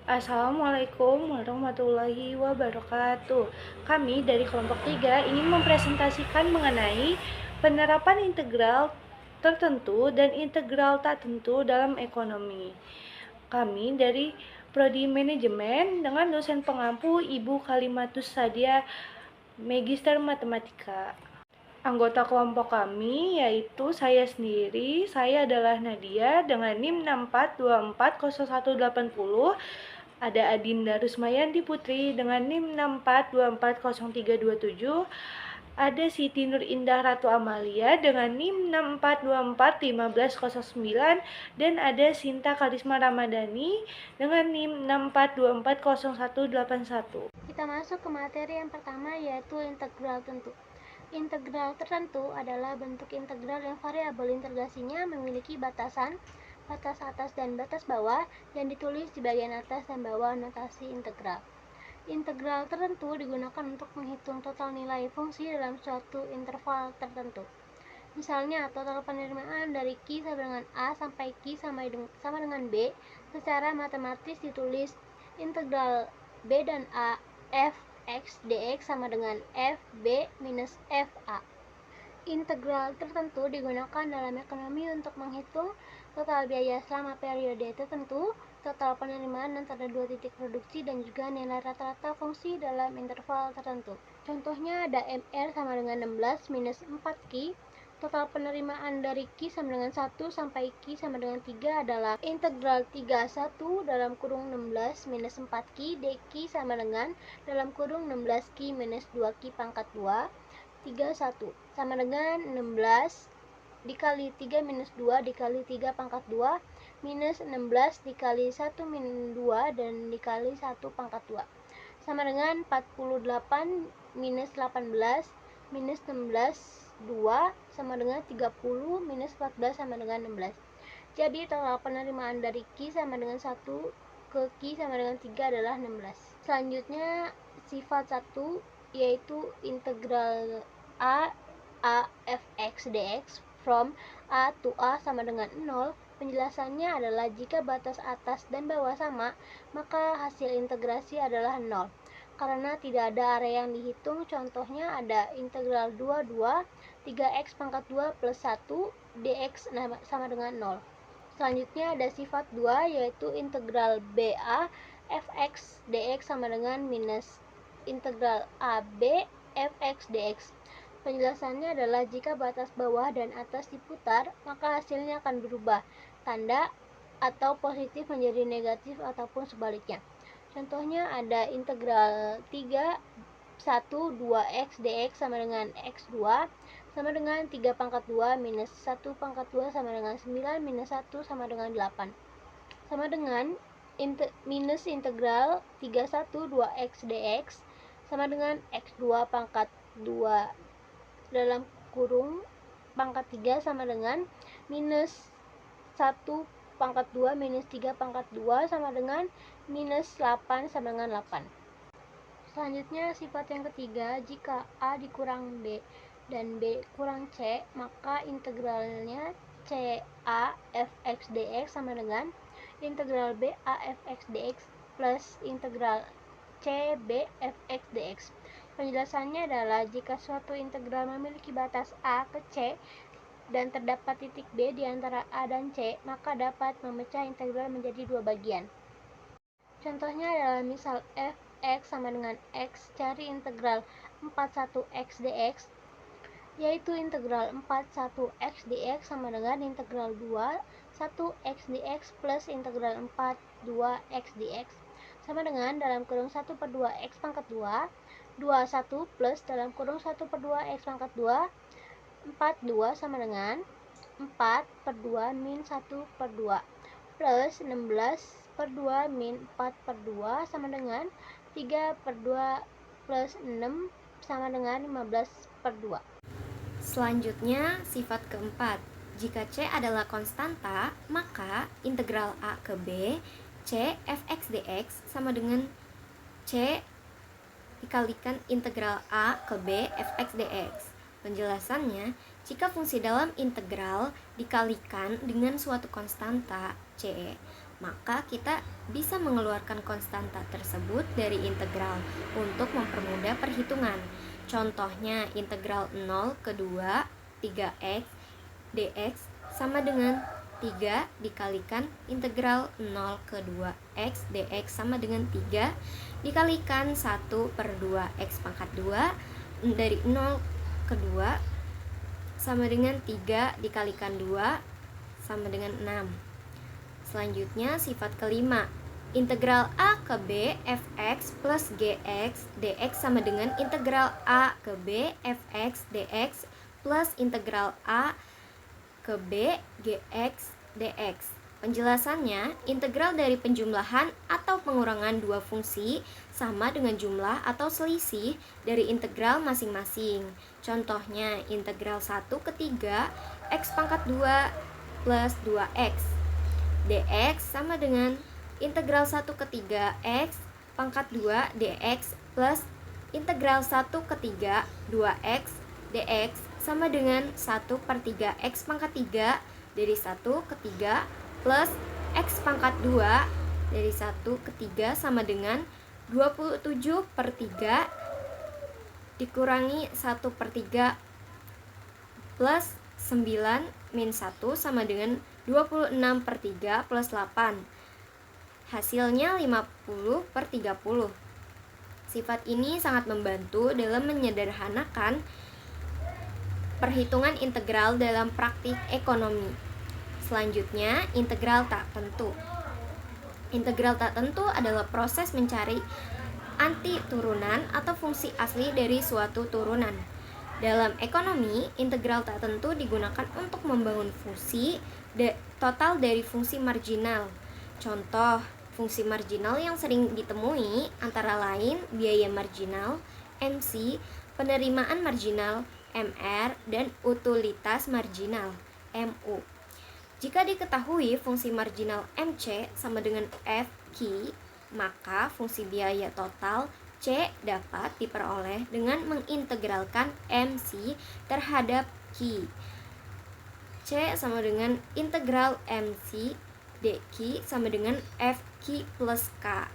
Assalamualaikum warahmatullahi wabarakatuh. Kami dari kelompok 3 ingin mempresentasikan mengenai penerapan integral tertentu dan integral tak tentu dalam ekonomi. Kami dari Prodi Manajemen dengan dosen pengampu Ibu Kalimatus Sadia, Magister Matematika. Anggota kelompok kami yaitu saya sendiri, saya adalah Nadia dengan NIM 64240180. Ada Adinda Rusmayanti Putri dengan NIM 64240327. Ada Siti Nur Indah Ratu Amalia dengan NIM 64241509 dan ada Sinta Karisma Ramadhani dengan NIM 64240181. Kita masuk ke materi yang pertama, yaitu integral tentu. Integral tertentu adalah bentuk integral yang variabel integrasinya memiliki batasan, batas atas dan batas bawah yang ditulis di bagian atas dan bawah notasi integral. Integral tertentu digunakan untuk menghitung total nilai fungsi dalam suatu interval tertentu. Misalnya, total penerimaan dari Q sama dengan A sampai Q sama dengan B secara matematis ditulis integral B dan A f x dx sama dengan f b minus f a. Integral tertentu digunakan dalam ekonomi untuk menghitung total biaya selama periode tertentu, total penerimaan antara dua titik produksi, dan juga nilai rata-rata fungsi dalam interval tertentu. Contohnya ada MR sama dengan 16 minus 4Q. Total penerimaan dari Q sama dengan 1 sampai Q sama dengan 3 adalah integral 31 dalam kurung 16 minus 4Q dQ sama dengan dalam kurung 16Q minus 2Q pangkat 2 31 sama dengan 16 dikali 3 minus 2 dikali 3 pangkat 2 minus 16 dikali 1 min 2 dan dikali 1 pangkat 2 sama dengan 48 minus 18 minus 16 2 sama dengan 30 minus 14 sama dengan 16. Jadi total penerimaan dari Q sama dengan 1 ke Q sama dengan 3 adalah 16. Selanjutnya sifat 1 yaitu integral A f x dx from A to A sama dengan 0. Penjelasannya adalah jika batas atas dan bawah sama, maka hasil integrasi adalah 0. Karena tidak ada area yang dihitung, contohnya ada integral 22 3x pangkat 2 plus 1 dx sama dengan 0. Selanjutnya ada sifat 2 yaitu integral BA fx dx sama dengan minus integral AB fx dx. Penjelasannya adalah jika batas bawah dan atas diputar, maka hasilnya akan berubah tanda atau positif menjadi negatif ataupun sebaliknya. Contohnya ada integral 3 1 2x dx sama dengan x2 sama dengan 3 pangkat 2 minus 1 pangkat 2 sama dengan 9 minus 1 sama dengan 8 sama dengan minus integral 31 2x dx sama dengan x2 pangkat 2 dalam kurung pangkat 3 sama dengan minus 1 pangkat 2 minus 3 pangkat 2 sama dengan minus 8 sama dengan 8. Selanjutnya sifat yang ketiga, jika A dikurang B dan B kurang C, maka integralnya CA fx dx sama dengan integral BA fx dx plus integral CB fx dx. Penjelasannya adalah jika suatu integral memiliki batas A ke C dan terdapat titik B di antara A dan C, maka dapat memecah integral menjadi dua bagian. Contohnya adalah misal fx sama dengan x, cari integral 41x dx, yaitu integral 41x dx sama dengan integral 21x dx plus integral 42x dx sama dengan dalam kurung 1 per 2x pangkat 2, 21 plus dalam kurung 1 per 2x pangkat 2, 42 sama dengan 4 per 2 min 1 per 2 plus 16 per 2 min 4 per 2 sama dengan 3 per 2 plus 6 sama dengan 15 per 2. Selanjutnya, sifat keempat. Jika C adalah konstanta, maka integral A ke B, C fx dx sama dengan C dikalikan integral A ke B fx dx. Penjelasannya, jika fungsi dalam integral dikalikan dengan suatu konstanta C, Maka kita bisa mengeluarkan konstanta tersebut dari integral untuk mempermudah perhitungan. Contohnya integral 0 ke 2 3x dx sama dengan 3 dikalikan integral 0 ke 2x dx sama dengan 3 dikalikan 1 per 2x pangkat 2 dari 0 ke 2 sama dengan 3 dikalikan 2 sama dengan 6. Selanjutnya sifat kelima, integral a ke b fx plus gx dx sama dengan integral a ke b fx dx plus integral a ke b gx dx. Penjelasannya, integral dari penjumlahan atau pengurangan dua fungsi sama dengan jumlah atau selisih dari integral masing-masing. Contohnya, integral 1 ke 3 x pangkat 2 plus 2x dx sama dengan integral 1 ke 3 x pangkat 2 dx plus integral 1 ke 3 2x dx sama dengan 1 per 3 x pangkat 3 dari 1 ke 3 plus x pangkat 2 dari 1 ke 3 sama dengan 27 per 3 dikurangi 1 per 3 plus 9 min 1 sama dengan 26 per 3 plus 8. Hasilnya 50 per 30. Sifat ini sangat membantu dalam menyederhanakan perhitungan integral dalam praktik ekonomi. Selanjutnya, integral tak tentu. Integral tak tentu adalah proses mencari anti turunan atau fungsi asli dari suatu turunan. Dalam ekonomi, integral tak tentu digunakan untuk membangun fungsi total dari fungsi marginal. Contoh, fungsi marginal yang sering ditemui antara lain biaya marginal, MC, penerimaan marginal, MR, dan utilitas marginal, MU. Jika diketahui fungsi marginal MC sama dengan FQ, maka fungsi biaya total C dapat diperoleh dengan mengintegralkan MC terhadap Q. C sama dengan integral MC dQ sama dengan FQ plus K.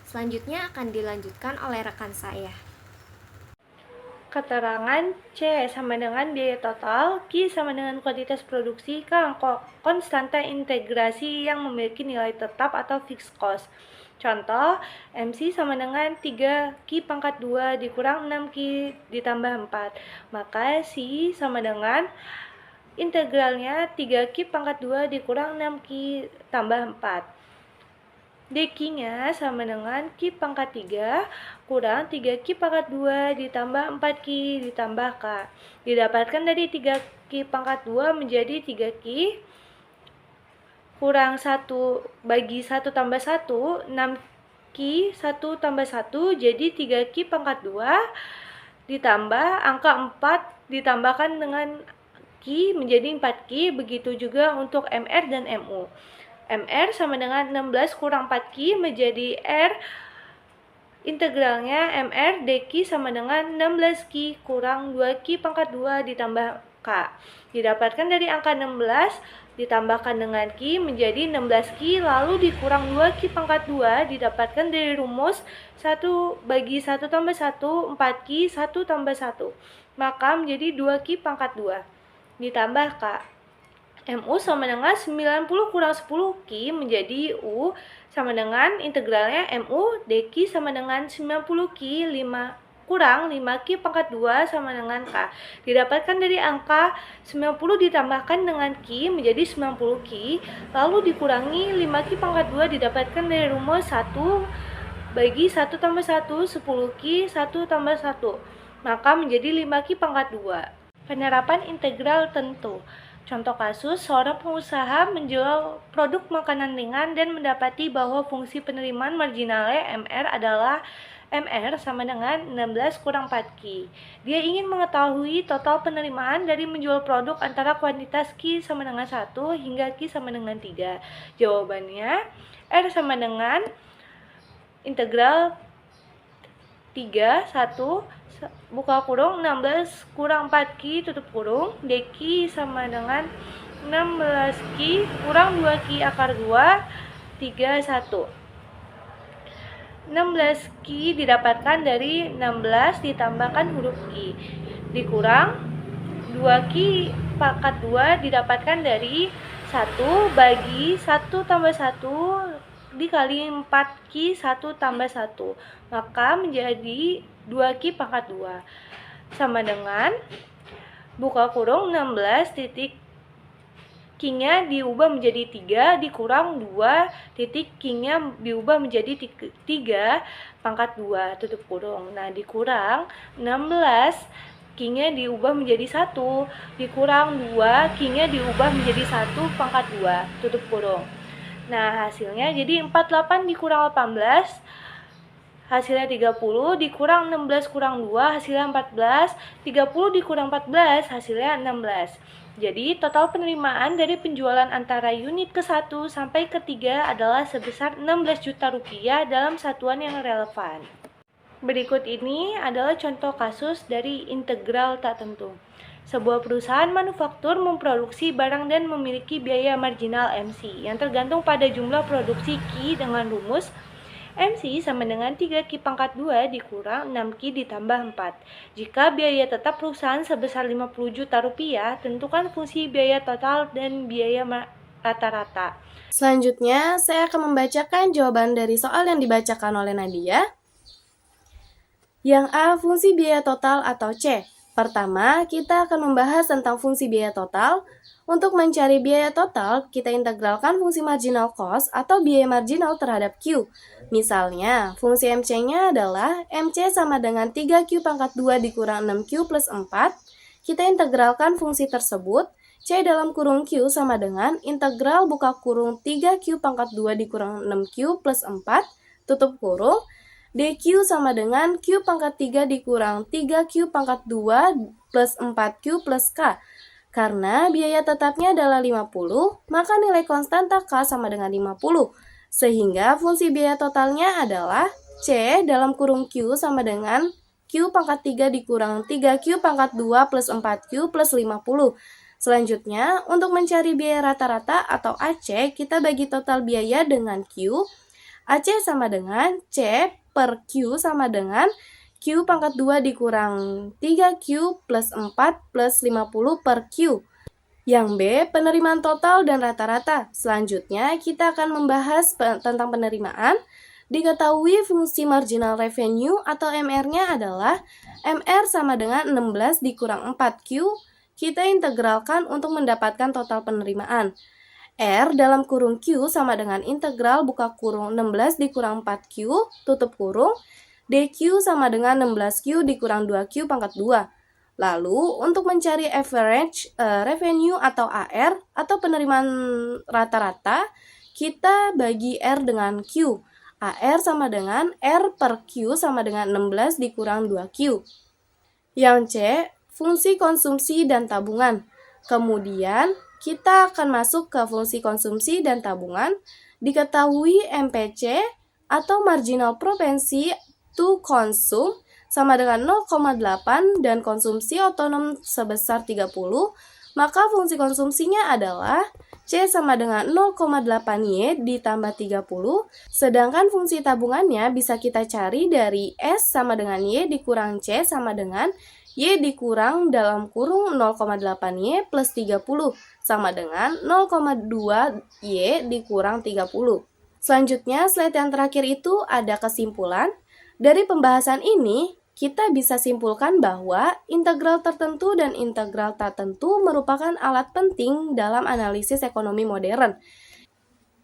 Selanjutnya akan dilanjutkan oleh rekan saya. Keterangan C sama dengan biaya total, Q sama dengan kuantitas produksi, K konstanta integrasi yang memiliki nilai tetap atau fixed cost. Contoh, MC sama dengan 3Q pangkat 2 dikurang 6Q ditambah 4. Maka C sama dengan integralnya 3Q pangkat 2 dikurang 6Q tambah 4. dq-nya sama dengan Q pangkat 3 kurang 3Q pangkat 2 ditambah 4Q ditambah K. Didapatkan dari 3Q pangkat 2 menjadi 3Q kurang 1 bagi 1 tambah 1, 6Q 1 tambah 1 jadi 3Q pangkat 2 ditambah angka 4 ditambahkan dengan Q menjadi 4Q, begitu juga untuk MR dan MU. MR sama dengan 16 kurang 4Q menjadi R, integralnya MR dQ sama dengan 16Q kurang 2Q pangkat 2 ditambah K. Didapatkan dari angka 16 ditambahkan dengan Q menjadi 16Q lalu dikurang 2Q pangkat 2 didapatkan dari rumus 1 bagi 1 tambah 1, 4Q 1 tambah 1. Maka menjadi 2Q pangkat 2 ditambah K. MU sama dengan 90 kurang 10Q menjadi U sama dengan integralnya MU dQ sama dengan 90Q 5 kurang 5Q pangkat 2 sama dengan K. Didapatkan dari angka 90 ditambahkan dengan Q menjadi 90Q lalu dikurangi 5Q pangkat 2 didapatkan dari rumus 1 bagi 1 tambah 1 10Q 1 tambah 1. Maka menjadi 5Q pangkat 2. Penerapan integral tentu. Contoh kasus, seorang pengusaha menjual produk makanan ringan dan mendapati bahwa fungsi penerimaan marginalnya MR adalah MR sama dengan 16 kurang 4Q. Dia ingin mengetahui total penerimaan dari menjual produk antara kuantitas Q sama dengan 1 hingga Q sama dengan 3. Jawabannya, R sama dengan integral 3, 1, buka kurung 16 kurang 4Q tutup kurung dQ sama dengan 16Q kurang 2Q akar 2 31. 16 Ki didapatkan dari 16 ditambahkan huruf I, dikurang 2 Ki pangkat 2 didapatkan dari 1 bagi 1 tambah 1 dikali 4 Ki 1 tambah 1, maka menjadi 2 Ki pangkat 2 sama dengan buka kurung 16 titik Q-nya diubah menjadi 3 dikurang 2 titik Q-nya diubah menjadi 3 pangkat 2 tutup kurung. Nah, dikurang 16 Q-nya diubah menjadi 1 dikurang 2 Q-nya diubah menjadi 1 pangkat 2 tutup kurung. Nah, hasilnya jadi 48 dikurang 18 hasilnya 30, dikurang 16 kurang 2 hasilnya 14, 30 dikurang 14 hasilnya 16. Jadi total penerimaan dari penjualan antara unit ke-1 sampai ke-3 adalah sebesar 16 juta rupiah dalam satuan yang relevan. Berikut ini adalah contoh kasus dari integral tak tentu. Sebuah perusahaan manufaktur memproduksi barang dan memiliki biaya marginal MC yang tergantung pada jumlah produksi Q dengan rumus MC sama dengan 3 Q pangkat 2 dikurang 6 Q ditambah 4. Jika biaya tetap perusahaan sebesar 50 juta rupiah, tentukan fungsi biaya total dan biaya rata-rata. Selanjutnya, saya akan membacakan jawaban dari soal yang dibacakan oleh Nadia. Yang A, fungsi biaya total atau C. Pertama, kita akan membahas tentang fungsi biaya total. Untuk mencari biaya total, kita integralkan fungsi marginal cost atau biaya marginal terhadap Q. Misalnya, fungsi MC-nya adalah MC sama dengan 3Q pangkat 2 dikurang 6Q plus 4. Kita integralkan fungsi tersebut, C dalam kurung Q sama dengan integral buka kurung 3Q pangkat 2 dikurang 6Q plus 4, tutup kurung, DQ sama dengan Q pangkat 3 dikurang 3Q pangkat 2 plus 4Q plus K. Karena biaya tetapnya adalah 50, maka nilai konstanta K sama dengan 50. Sehingga fungsi biaya totalnya adalah C dalam kurung Q sama dengan Q pangkat 3 dikurang 3Q pangkat 2 plus 4Q plus 50. Selanjutnya, untuk mencari biaya rata-rata atau AC, kita bagi total biaya dengan Q. AC sama dengan C per Q sama dengan Q pangkat 2 dikurang 3Q plus 4 plus 50 per Q. Yang B, penerimaan total dan rata-rata. Selanjutnya, kita akan membahas tentang penerimaan. Diketahui fungsi marginal revenue atau MR-nya adalah MR sama dengan 16 dikurang 4Q. Kita integralkan untuk mendapatkan total penerimaan. R dalam kurung Q sama dengan integral buka kurung 16 dikurang 4Q, tutup kurung, DQ sama dengan 16Q dikurang 2Q pangkat 2. Lalu, untuk mencari average revenue atau AR atau penerimaan rata-rata, kita bagi R dengan Q. AR sama dengan R per Q sama dengan 16 dikurang 2Q. Yang C, fungsi konsumsi dan tabungan. Kemudian, kita akan masuk ke fungsi konsumsi dan tabungan. Diketahui MPC atau marginal propensity to consume sama dengan 0,8 dan konsumsi otonom sebesar 30, maka fungsi konsumsinya adalah C sama dengan 0,8Y ditambah 30, sedangkan fungsi tabungannya bisa kita cari dari S sama dengan Y dikurang C sama dengan Y dikurang dalam kurung 0,8Y plus 30 sama dengan 0,2Y dikurang 30. Selanjutnya, slide yang terakhir itu ada kesimpulan. Dari pembahasan ini, kita bisa simpulkan bahwa integral tertentu dan integral tak tentu merupakan alat penting dalam analisis ekonomi modern.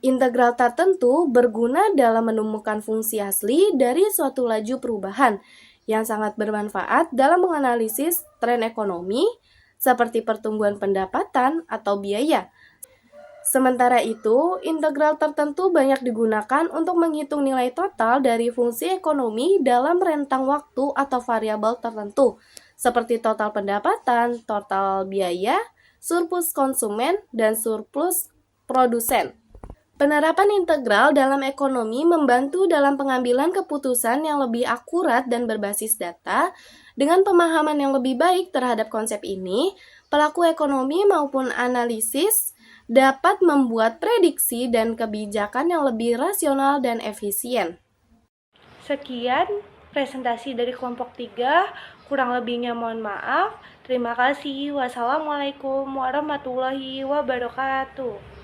Integral tertentu berguna dalam menemukan fungsi asli dari suatu laju perubahan yang sangat bermanfaat dalam menganalisis tren ekonomi seperti pertumbuhan pendapatan atau biaya. Sementara itu, integral tertentu banyak digunakan untuk menghitung nilai total dari fungsi ekonomi dalam rentang waktu atau variabel tertentu, seperti total pendapatan, total biaya, surplus konsumen, dan surplus produsen. Penerapan integral dalam ekonomi membantu dalam pengambilan keputusan yang lebih akurat dan berbasis data. Dengan pemahaman yang lebih baik terhadap konsep ini, pelaku ekonomi maupun analisis dapat membuat prediksi dan kebijakan yang lebih rasional dan efisien. Sekian presentasi dari kelompok 3, kurang lebihnya mohon maaf. Terima kasih. Wassalamualaikum warahmatullahi wabarakatuh.